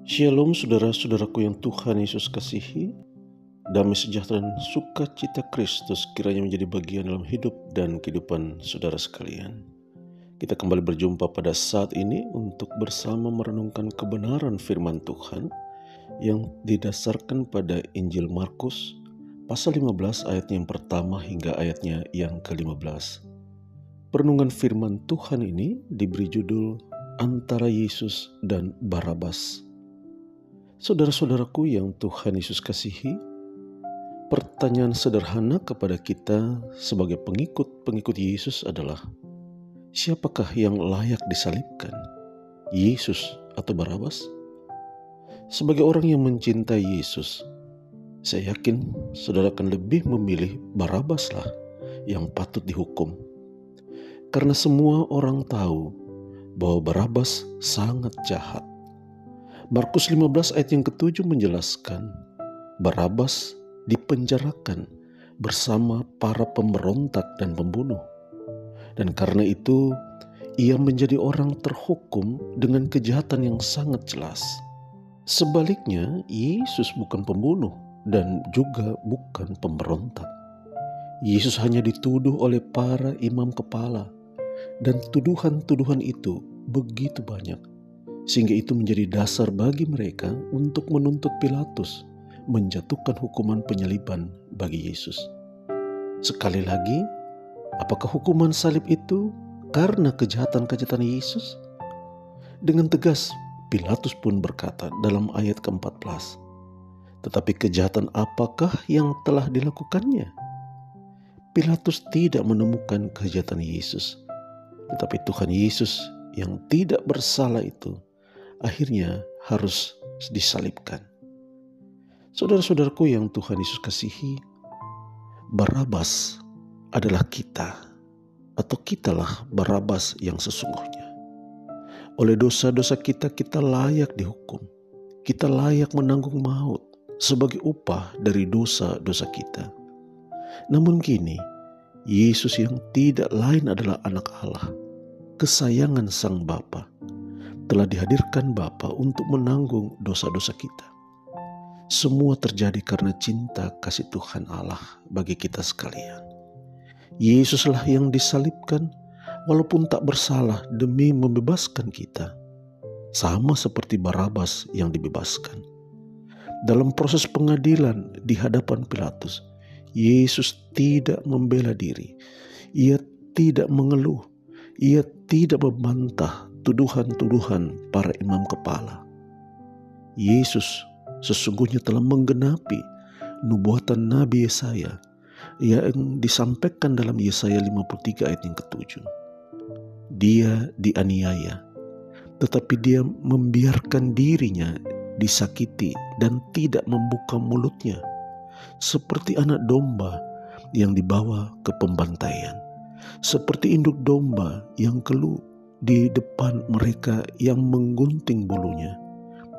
Shalom saudara-saudaraku yang Tuhan Yesus kasihi. Damai sejahtera dan sukacita Kristus kiranya menjadi bagian dalam hidup dan kehidupan saudara sekalian. Kita kembali berjumpa pada saat ini untuk bersama merenungkan kebenaran firman Tuhan yang didasarkan pada Injil Markus pasal 15 ayatnya yang pertama hingga ayatnya yang ke-15. Perenungan firman Tuhan ini diberi judul Antara Yesus dan Barabas. Saudara-saudaraku yang Tuhan Yesus kasihi, pertanyaan sederhana kepada kita sebagai pengikut Yesus adalah, siapakah yang layak disalibkan? Yesus atau Barabas? Sebagai orang yang mencintai Yesus, saya yakin saudara akan lebih memilih Barabaslah yang patut dihukum. Karena semua orang tahu bahwa Barabas sangat jahat. Markus 15 ayat yang ke-7 menjelaskan, Barabas dipenjarakan bersama para pemberontak dan pembunuh. Dan karena itu, ia menjadi orang terhukum dengan kejahatan yang sangat jelas. Sebaliknya, Yesus bukan pembunuh dan juga bukan pemberontak. Yesus hanya dituduh oleh para imam kepala, dan tuduhan-tuduhan itu begitu banyak, sehingga itu menjadi dasar bagi mereka untuk menuntut Pilatus menjatuhkan hukuman penyaliban bagi Yesus. Sekali lagi, apakah hukuman salib itu karena kejahatan-kejahatan Yesus? Dengan tegas, Pilatus pun berkata dalam ayat ke-14, tetapi kejahatan apakah yang telah dilakukannya? Pilatus tidak menemukan kejahatan Yesus, tetapi Tuhan Yesus yang tidak bersalah itu akhirnya harus disalibkan. Saudara-saudaraku yang Tuhan Yesus kasihi, Barabas adalah kita, atau kitalah Barabas yang sesungguhnya. Oleh dosa-dosa kita, kita layak dihukum. Kita layak menanggung maut sebagai upah dari dosa-dosa kita. Namun kini, Yesus yang tidak lain adalah anak Allah, kesayangan Sang Bapa, telah dihadirkan Bapa untuk menanggung dosa-dosa kita. Semua terjadi karena cinta kasih Tuhan Allah bagi kita sekalian. Yesuslah yang disalibkan walaupun tak bersalah demi membebaskan kita. Sama seperti Barabas yang dibebaskan. Dalam proses pengadilan di hadapan Pilatus, Yesus tidak membela diri. Ia tidak mengeluh. Ia tidak membantah tuduhan-tuduhan para imam kepala. Yesus sesungguhnya telah menggenapi nubuatan Nabi Yesaya yang disampaikan dalam Yesaya 53 ayat yang ke-7. Dia dianiaya, tetapi dia membiarkan dirinya disakiti dan tidak membuka mulutnya, seperti anak domba yang dibawa ke pembantaian, seperti induk domba yang keluh di depan mereka yang menggunting bulunya,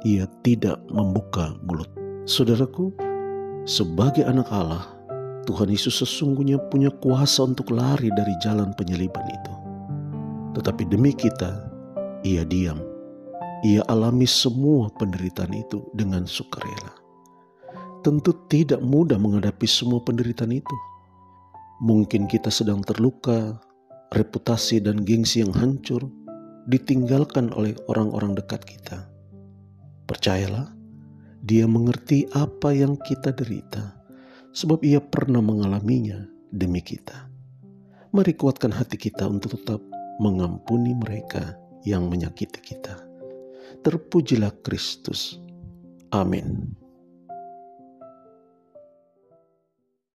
ia tidak membuka mulut. Saudaraku, sebagai anak Allah, Tuhan Yesus sesungguhnya punya kuasa untuk lari dari jalan penyaliban itu. Tetapi demi kita, ia diam. Ia alami semua penderitaan itu dengan sukarela. Tentu tidak mudah menghadapi semua penderitaan itu. Mungkin kita sedang terluka, reputasi dan gengsi yang hancur, ditinggalkan oleh orang-orang dekat kita. Percayalah, Dia mengerti apa yang kita derita, sebab Ia pernah mengalaminya demi kita. Mari kuatkan hati kita untuk tetap mengampuni mereka yang menyakiti kita. Terpujilah Kristus. Amin.